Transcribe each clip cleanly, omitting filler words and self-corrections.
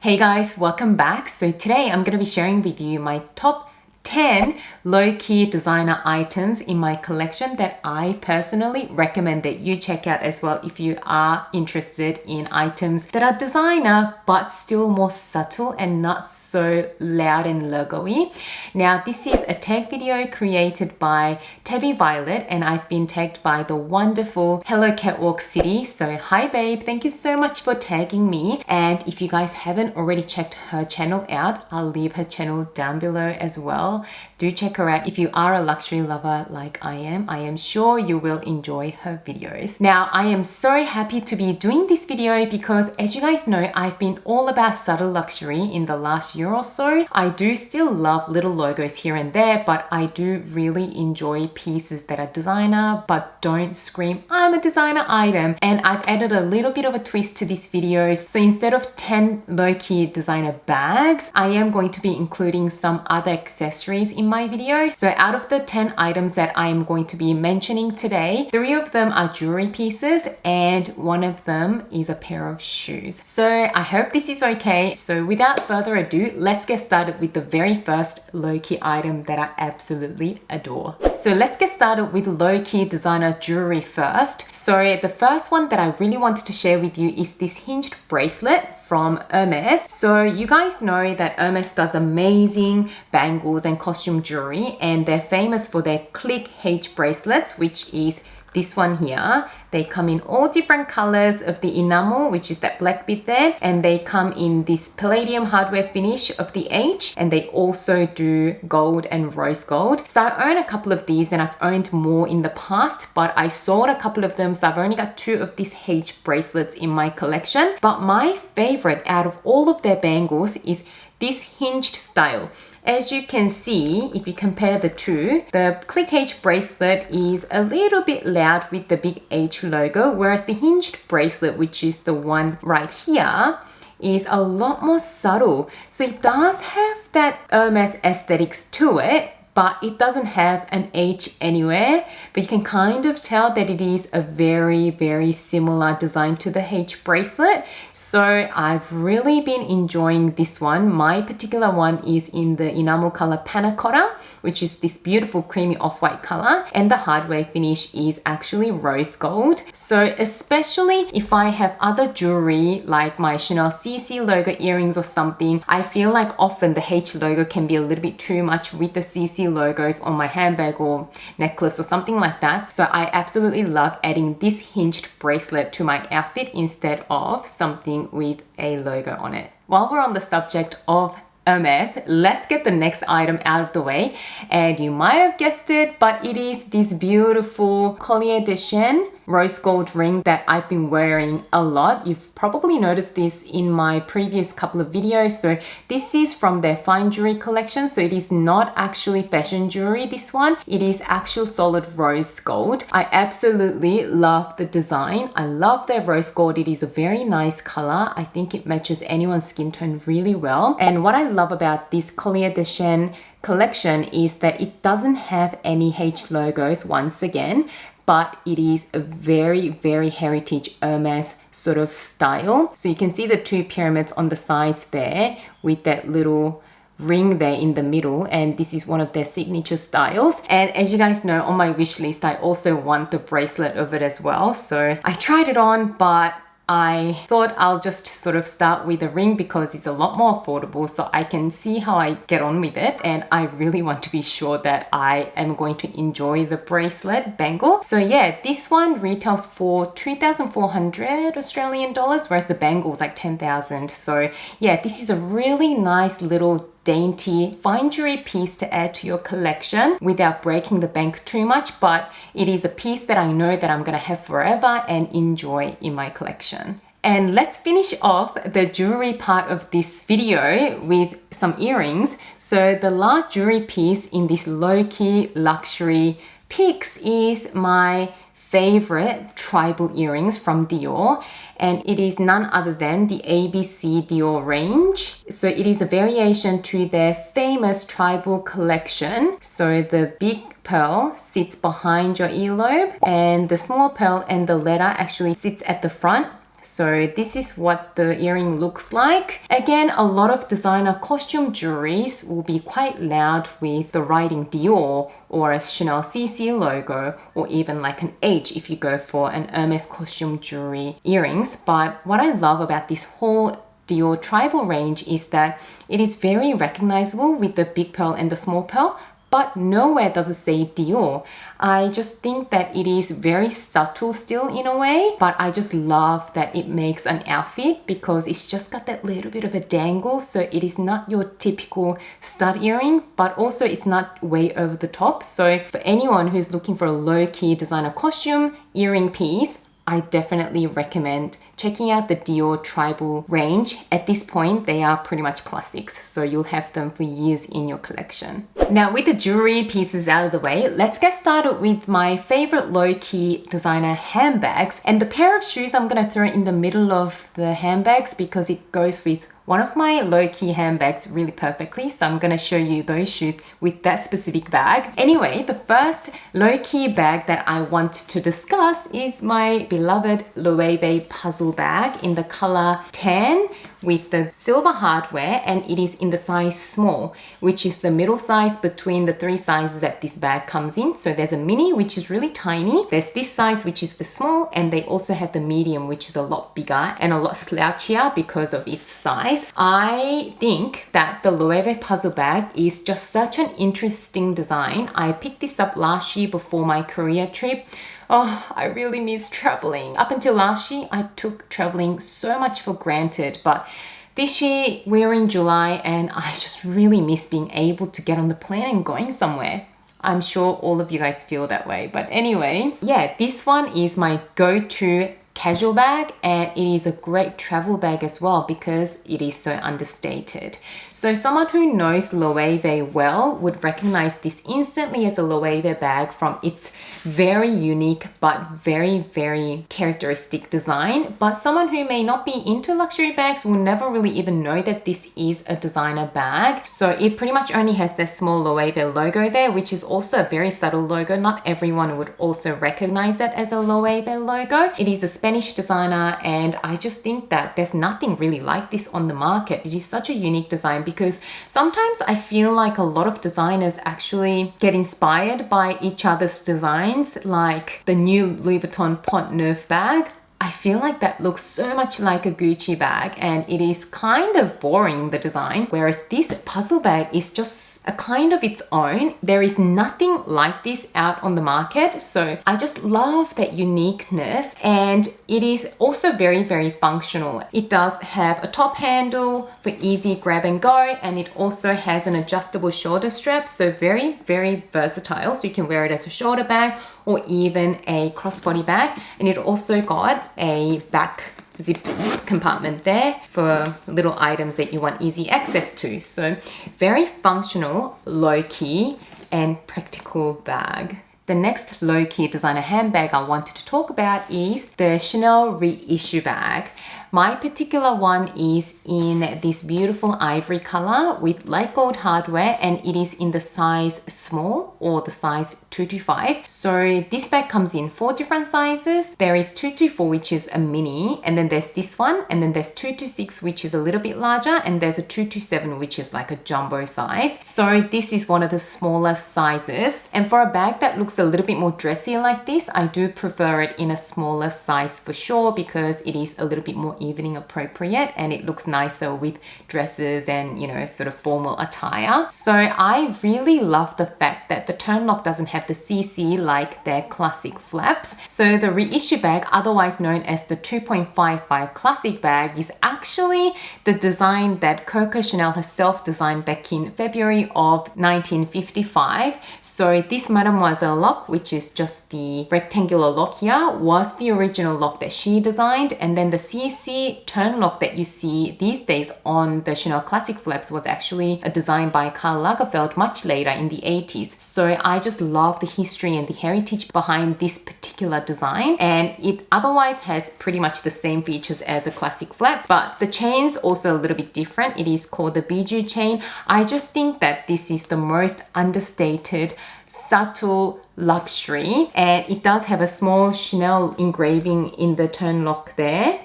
Hey guys, welcome back. So today I'm going to be sharing with you my top 10 low-key designer items in my collection that I personally recommend that you check out as well if you are interested in items that are designer but still more subtle and not so loud and logo-y. Now this is a tag video created by Tabby Violet and I've been tagged by the wonderful Hello Catwalk City. So hi babe, thank you so much for tagging me, and if you guys haven't already checked her channel out, I'll leave her channel down below as well. Do check her out if you are a luxury lover like I am. I am sure you will enjoy her videos. Now I am so happy to be doing this video because as you guys know, I've been all about subtle luxury in the last year or so. I do still love little logos here and there, but I do really enjoy pieces that are designer but don't scream I'm a designer item. And I've added a little bit of a twist to this video. So instead of 10 low-key designer bags, I am going to be including some other accessories in my video. So out of the 10 items that I'm going to be mentioning today, 3 of them are jewelry pieces and 1 of them is a pair of shoes. So I hope this is okay. So without further ado, let's get started with the very first low-key item that I absolutely adore. So let's get started with low-key designer jewelry first. So the first one that I really wanted to share with you is this hinged bracelet from Hermes. So you guys know that Hermes does amazing bangles and costume jewelry, and they're famous for their click H bracelets, which is this one here. They come in all different colors of the enamel, which is that black bit there, and they come in this palladium hardware finish of the H, and they also do gold and rose gold. So I own a couple of these and I've owned more in the past, but I sold a couple of them, so I've only got 2 of these H bracelets in my collection. But my favorite out of all of their bangles is this hinged style. As you can see, if you compare the two, the click H bracelet is a little bit loud with the big H logo, whereas the hinged bracelet, which is the one right here, is a lot more subtle. So it does have that Hermes aesthetics to it, but it doesn't have an H anywhere, but you can kind of tell that it is a very, very similar design to the H bracelet. So I've really been enjoying this one. My particular one is in the enamel color Panna Cotta, which is this beautiful creamy off-white color, and the hardware finish is actually rose gold. So especially if I have other jewelry like my Chanel CC logo earrings or something, I feel like often the H logo can be a little bit too much with the CC logos on my handbag or necklace or something like that. So I absolutely love adding this hinged bracelet to my outfit instead of something with a logo on it. While we're on the subject of Hermes, let's get the next item out of the way. And you might have guessed it, but it is this beautiful Collier de Chêne rose gold ring that I've been wearing a lot. You've probably noticed this in my previous couple of videos. So this is from their fine jewelry collection. So it is not actually fashion jewelry, this one. It is actual solid rose gold. I absolutely love the design. I love their rose gold. It is a very nice color. I think it matches anyone's skin tone really well. And what I love about this Collier de Chêne collection is that it doesn't have any H logos once again, but it is a very, very heritage Hermes sort of style. So you can see the 2 pyramids on the sides there with that little ring there in the middle, and this is one of their signature styles. And as you guys know, on my wish list, I also want the bracelet of it as well. So I tried it on, but I thought I'll just sort of start with a ring because it's a lot more affordable, so I can see how I get on with it, and I really want to be sure that I am going to enjoy the bracelet bangle. So yeah, this one retails for 2,400 Australian dollars, whereas the bangle is like 10,000. So yeah, this is a really nice little dainty fine jewelry piece to add to your collection without breaking the bank too much, but it is a piece that I know that I'm gonna have forever and enjoy in my collection. And let's finish off the jewelry part of this video with some earrings. So the last jewelry piece in this low-key luxury picks is my favorite tribal earrings from Dior, and it is none other than the ABCDior range. So it is a variation to their famous tribal collection. So the big pearl sits behind your earlobe and the small pearl and the letter actually sits at the front. So this is what the earring looks like. Again, a lot of designer costume jewelries will be quite loud with the writing Dior or a Chanel CC logo, or even like an H if you go for an Hermes costume jewelry earrings. But what I love about this whole Dior tribal range is that it is very recognizable with the big pearl and the small pearl, but nowhere does it say Dior. I just think that it is very subtle still in a way, but I just love that it makes an outfit because it's just got that little bit of a dangle, so it is not your typical stud earring, but also it's not way over the top. So for anyone who's looking for a low-key designer costume earring piece, I definitely recommend checking out the Dior tribal range. At this point, they are pretty much classics, so you'll have them for years in your collection. Now, with the jewelry pieces out of the way, let's get started with my favorite low-key designer handbags. And the pair of shoes I'm gonna throw in the middle of the handbags because it goes with one of my low-key handbags really perfectly, so I'm gonna show you those shoes with that specific bag. Anyway, the first low-key bag that I want to discuss is my beloved Loewe puzzle bag in the color tan with the silver hardware, and it is in the size small, which is the middle size between the three sizes that this bag comes in. So there's a mini, which is really tiny. There's this size, which is the small, and they also have the medium, which is a lot bigger and a lot slouchier because of its size. I think that the Loewe puzzle bag is just such an interesting design. I picked this up last year before my Korea trip. Oh, I really miss traveling. Up until last year, I took traveling so much for granted, but this year we're in July and I just really miss being able to get on the plane and going somewhere. I'm sure all of you guys feel that way, but anyway, yeah, this one is my go-to casual bag, and it is a great travel bag as well because it is so understated. So someone who knows Loewe well would recognize this instantly as a Loewe bag from its very unique but very, very characteristic design. But someone who may not be into luxury bags will never really even know that this is a designer bag. So it pretty much only has the small Loewe logo there, which is also a very subtle logo. Not everyone would also recognize that as a Loewe logo. It is a Spanish designer, and I just think that there's nothing really like this on the market. It is such a unique design because sometimes I feel like a lot of designers actually get inspired by each other's designs, like the new Louis Vuitton Pont Neuf bag. I feel like that looks so much like a Gucci bag and it is kind of boring, the design, whereas this puzzle bag is just a kind of its own. There is nothing like this out on the market, so I just love that uniqueness, and it is also very, very functional. It does have a top handle for easy grab and go, and it also has an adjustable shoulder strap, so very, very versatile. So you can wear it as a shoulder bag or even a crossbody bag, and it also got a back zip compartment there for little items that you want easy access to. So very functional, low-key and practical bag. The next low-key designer handbag I wanted to talk about is the Chanel Reissue Bag. My particular one is in this beautiful ivory color with light gold hardware, and it is in the size small or the size 225. So this bag comes in 4 different sizes. There is 224, which is a mini, and then there's this one, and then there's 226, which is a little bit larger, and there's a 227, which is like a jumbo size. So this is one of the smaller sizes. And for a bag that looks a little bit more dressy like this, I do prefer it in a smaller size for sure, because it is a little bit more evening appropriate and it looks nicer with dresses and, you know, sort of formal attire. So I really love the fact that the turn lock doesn't have the CC like their classic flaps. So the Reissue Bag, otherwise known as the 2.55 classic bag, is actually the design that Coco Chanel herself designed back in February of 1955. So this Mademoiselle lock, which is just the rectangular lock here, was the original lock that she designed, and then the CC turn lock that you see these days on the Chanel classic flaps was actually a design by Karl Lagerfeld much later in the 80s. So I just love the history and the heritage behind this particular design, and it otherwise has pretty much the same features as a classic flap, but the chain's also a little bit different. It is called the bijou chain. I just think that this is the most understated, subtle luxury, and it does have a small Chanel engraving in the turn lock there.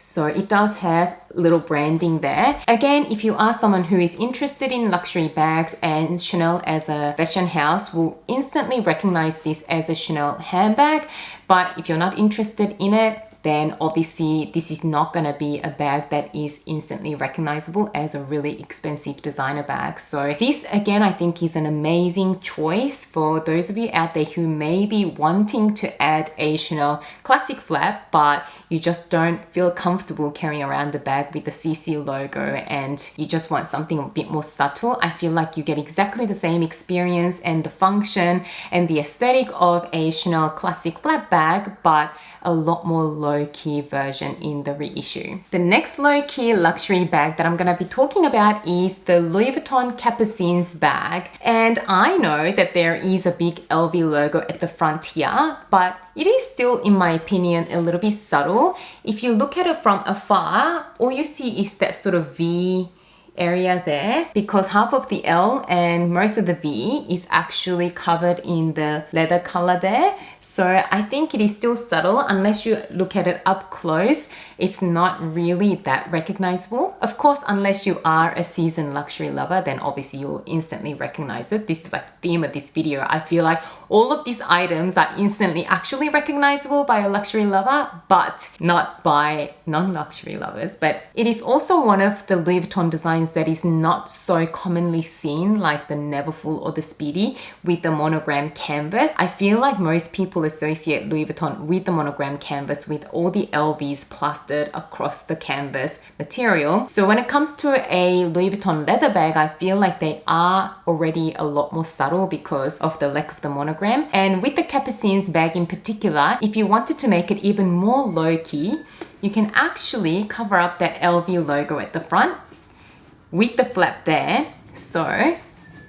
So it does have little branding there. Again, if you are someone who is interested in luxury bags, and Chanel as a fashion house will instantly recognize this as a Chanel handbag. But if you're not interested in it, then obviously this is not going to be a bag that is instantly recognizable as a really expensive designer bag. So this again, I think is an amazing choice for those of you out there who may be wanting to add a Chanel classic flap, but you just don't feel comfortable carrying around the bag with the CC logo and you just want something a bit more subtle. I feel like you get exactly the same experience and the function and the aesthetic of a Chanel classic flap bag, but a lot more low-key version in the reissue. The next low-key luxury bag that I'm gonna be talking about is the Louis Vuitton Kappa Scenes bag. And I know that there is a big LV logo at the front here, but it is still, in my opinion, a little bit subtle. If you look at it from afar, all you see is that sort of V area there, because half of the L and most of the V is actually covered in the leather color there. So I think it is still subtle. Unless you look at it up close, it's not really that recognizable. Of course, unless you are a seasoned luxury lover, then obviously you'll instantly recognize it. This is like the theme of this video. I feel like all of these items are instantly actually recognizable by a luxury lover, but not by non-luxury lovers. But it is also one of the Louis Vuitton designs that is not so commonly seen, like the Neverfull or the Speedy with the monogram canvas. I feel like most people associate Louis Vuitton with the monogram canvas, with all the LVs plastered across the canvas material. So when it comes to a Louis Vuitton leather bag, I feel like they are already a lot more subtle because of the lack of the monogram. And with the Kappa Scenes bag in particular, if you wanted to make it even more low-key, you can actually cover up that LV logo at the front with the flap there, so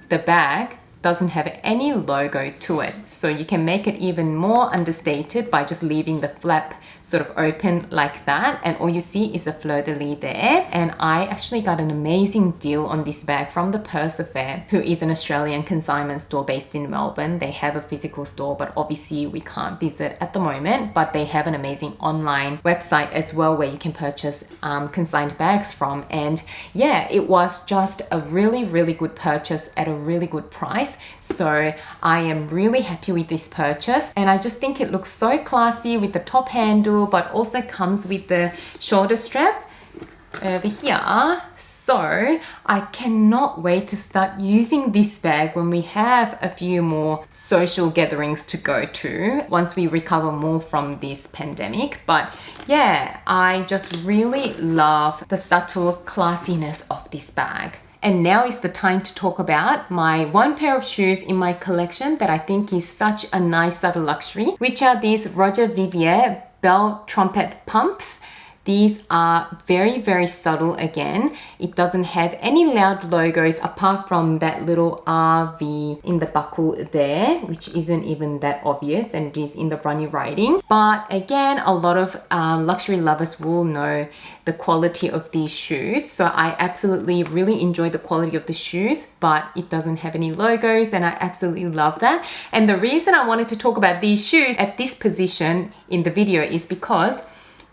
the bag doesn't have any logo to it. So you can make it even more understated by just leaving the flap sort of open like that, and all you see is a fleur-de-lis there. And I actually got an amazing deal on this bag from the Purse Affair, who is an Australian consignment store based in Melbourne. They have a physical store, but obviously we can't visit at the moment, but they have an amazing online website as well where you can purchase consigned bags from. And yeah, it was just a really, really good purchase at a really good price. So I am really happy with this purchase, and I just think it looks so classy with the top handle, but also comes with the shoulder strap over here. So I cannot wait to start using this bag when we have a few more social gatherings to go to once we recover more from this pandemic. But yeah, I just really love the subtle classiness of this bag. And now is the time to talk about my one pair of shoes in my collection that I think is such a nice subtle luxury, which are these Roger Vivier Bell Trumpet pumps. These are very, very subtle again. It doesn't have any loud logos apart from that little RV in the buckle there, which isn't even that obvious, and it is in the runny writing. But again, a lot of luxury lovers will know the quality of these shoes. So I absolutely really enjoy the quality of the shoes, but it doesn't have any logos, and I absolutely love that. And the reason I wanted to talk about these shoes at this position in the video is because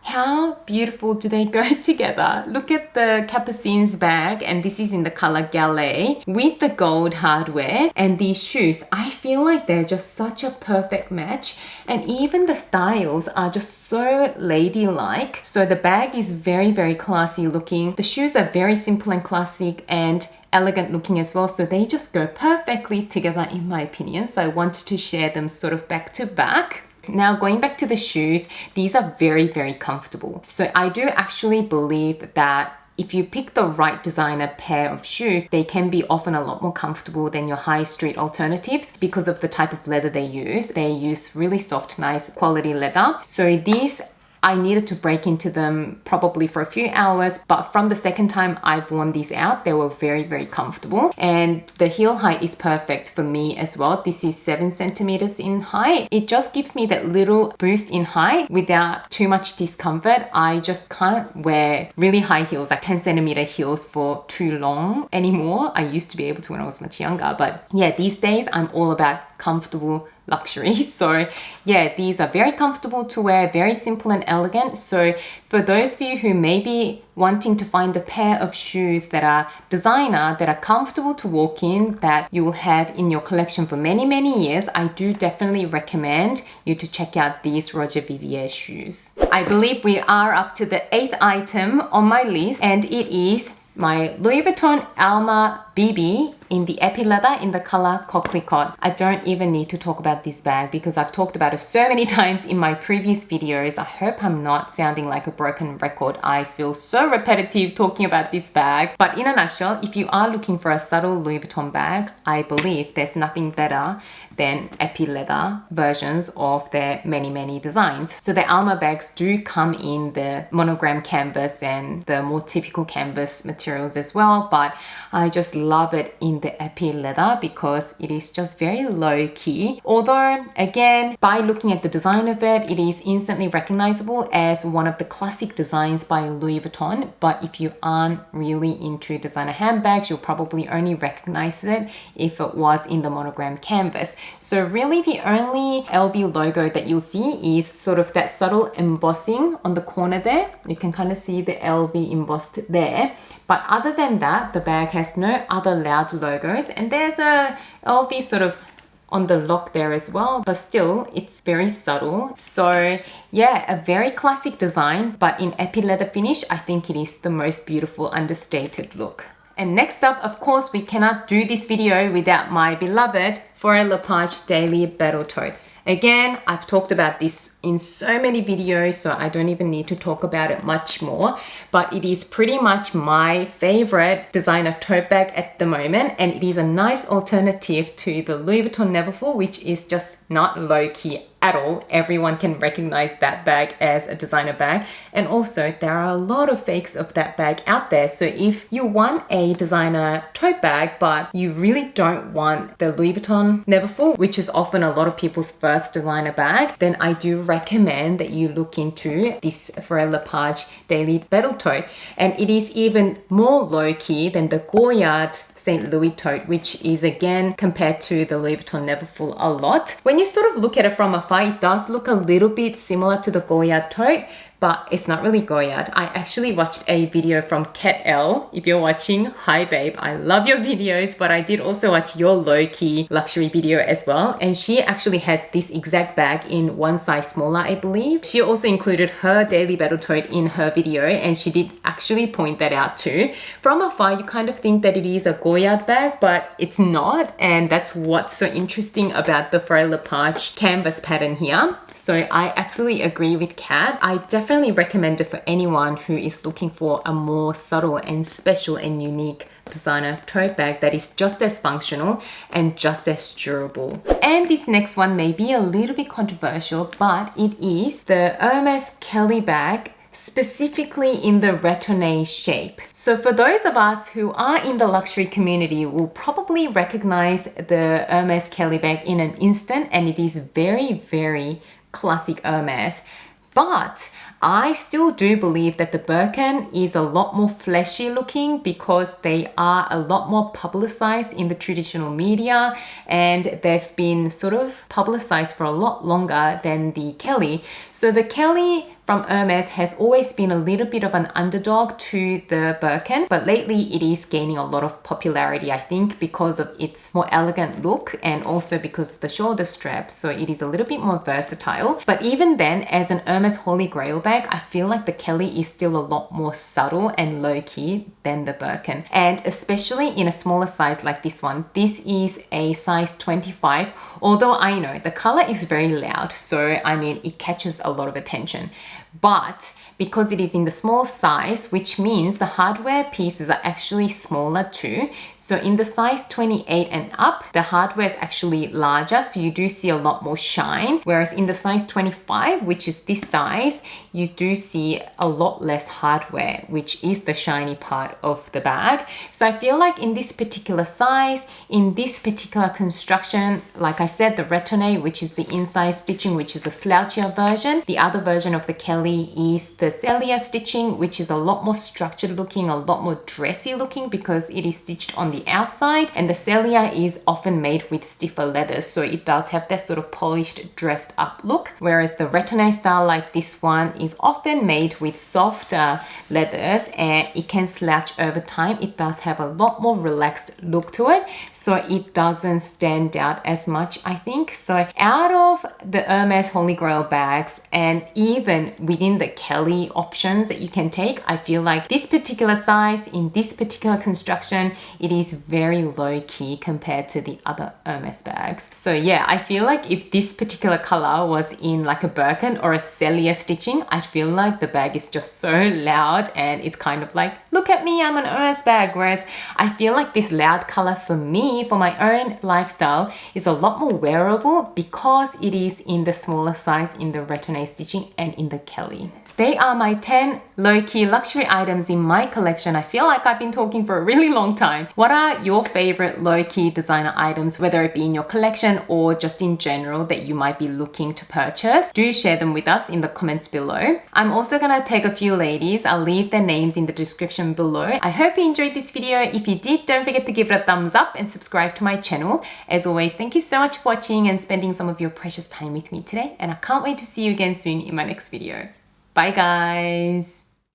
how beautiful do they go together? Look at the Kappa Scenes bag, and this is in the color Gallet with the gold hardware, and these shoes, I feel like they're just such a perfect match. And even the styles are just so ladylike. So the bag is very, very classy looking. The shoes are very simple and classic and elegant looking as well, so they just go perfectly together in my opinion. So I wanted to share them sort of back to back. Now, going back to the shoes, these are very, very comfortable. So I do actually believe that if you pick the right designer pair of shoes, they can be often a lot more comfortable than your high street alternatives because of the type of leather they use. They use really soft, nice quality leather. So these, I needed to break into them probably for a few hours, but from the second time I've worn these out, they were very, very comfortable. And the heel height is perfect for me as well. This is 7 centimeters in height. It just gives me that little boost in height without too much discomfort. I just can't wear really high heels, like 10 centimeter heels for too long anymore. I used to be able to when I was much younger, but yeah, these days I'm all about comfortable luxury. So yeah, these are very comfortable to wear, very simple and elegant. So for those of you who may be wanting to find a pair of shoes that are designer, that are comfortable to walk in, that you will have in your collection for many, many years, I do definitely recommend you to check out these Roger Vivier shoes. I believe we are up to the 8th item on my list, and it is my Louis Vuitton Alma BB in the epi leather in the color Coquelicot. I don't even need to talk about this bag because I've talked about it so many times in my previous videos. I hope I'm not sounding like a broken record. I feel so repetitive talking about this bag. But in a nutshell, if you are looking for a subtle Louis Vuitton bag, I believe there's nothing better than epi leather versions of their many, many designs. So the Alma bags do come in the monogram canvas and the more typical canvas materials as well, but I just love it in the epi leather because it is just very low key. Although again, by looking at the design of it, it is instantly recognizable as one of the classic designs by Louis Vuitton. But if you aren't really into designer handbags, you'll probably only recognize it if it was in the monogram canvas. So really the only LV logo that you'll see is sort of that subtle embossing on the corner there. You can kind of see the LV embossed there. But other than that, the bag has no other loud logos, and there's a LV sort of on the lock there as well, but still it's very subtle. So yeah, a very classic design, but in epi leather finish, I think it is the most beautiful understated look. And next up, of course, we cannot do this video without my beloved Forêt Lepage Daily Battle Tote. Again, I've talked about this in so many videos, so I don't even need to talk about it much more, but it is pretty much my favorite designer tote bag at the moment, and it is a nice alternative to the Louis Vuitton Neverfull, which is just not low-key at all. Everyone can recognize that bag as a designer bag, and also there are a lot of fakes of that bag out there. So if you want a designer tote bag but you really don't want the Louis Vuitton Neverfull, which is often a lot of people's first designer bag, then I do recommend that you look into this Forêt Lepage Daily Battle Tote. And it is even more low-key than the Goyard St. Louis tote, which is again compared to the Louis Vuitton Neverfull a lot. When you sort of look at it from afar, it does look a little bit similar to the Goyard tote, but it's not really Goyard. I actually watched a video from Kat L. If you're watching, hi babe, I love your videos, but I did also watch your low-key luxury video as well. And she actually has this exact bag in one size smaller, I believe. She also included her daily battle tote in her video, and she did actually point that out too. From afar, you kind of think that it is a Goyard bag, but it's not. And that's what's so interesting about the Forêt Lepage canvas pattern here. So I absolutely agree with Kat. I definitely recommend it for anyone who is looking for a more subtle and special and unique designer tote bag that is just as functional and just as durable. And this next one may be a little bit controversial, but it is the Hermes Kelly bag, specifically in the retourné shape. So for those of us who are in the luxury community will probably recognize the Hermes Kelly bag in an instant, and it is very, very classic Hermes. But I still do believe that the Birkin is a lot more fleshy looking because they are a lot more publicized in the traditional media, and they've been sort of publicized for a lot longer than the Kelly. So the Kelly from Hermes has always been a little bit of an underdog to the Birkin, but lately it is gaining a lot of popularity, I think, because of its more elegant look and also because of the shoulder straps. So it is a little bit more versatile. But even then, as an Hermes Holy Grail bag, I feel like the Kelly is still a lot more subtle and low-key than the Birkin. And especially in a smaller size like this one. This is a size 25, although I know the color is very loud, so I mean, it catches a lot of attention. But because it is in the small size, which means the hardware pieces are actually smaller too. So in the size 28 and up, the hardware is actually larger, so you do see a lot more shine. Whereas in the size 25, which is this size, you do see a lot less hardware, which is the shiny part of the bag. So I feel like in this particular size, in this particular construction, like I said, the retourné, which is the inside stitching, which is the slouchier version. The other version of the Kelly is the celia stitching, which is a lot more structured looking, a lot more dressy looking because it is stitched on the outside, and the celia is often made with stiffer leathers, so it does have that sort of polished, dressed up look. Whereas the retourné style like this one is often made with softer leathers and it can slouch over time. It does have a lot more relaxed look to it, so it doesn't stand out as much, I think. So out of the Hermes Holy Grail bags, and even within the Kelly options that you can take, I feel like this particular size in this particular construction, it is very low-key compared to the other Hermes bags. So yeah, I feel like if this particular color was in like a Birkin or a celia stitching, I feel like the bag is just so loud and it's kind of like, look at me, I'm an Hermes bag. Whereas I feel like this loud color for me, for my own lifestyle, is a lot more wearable because it is in the smaller size in the retourné stitching and in the Kelly. They are my 10 low-key luxury items in my collection. I feel like I've been talking for a really long time. What are your favorite low-key designer items, whether it be in your collection or just in general that you might be looking to purchase? Do share them with us in the comments below. I'm also gonna take a few ladies. I'll leave their names in the description below. I hope you enjoyed this video. If you did, don't forget to give it a thumbs up and subscribe to my channel. As always, thank you so much for watching and spending some of your precious time with me today. And I can't wait to see you again soon in my next video. Bye guys!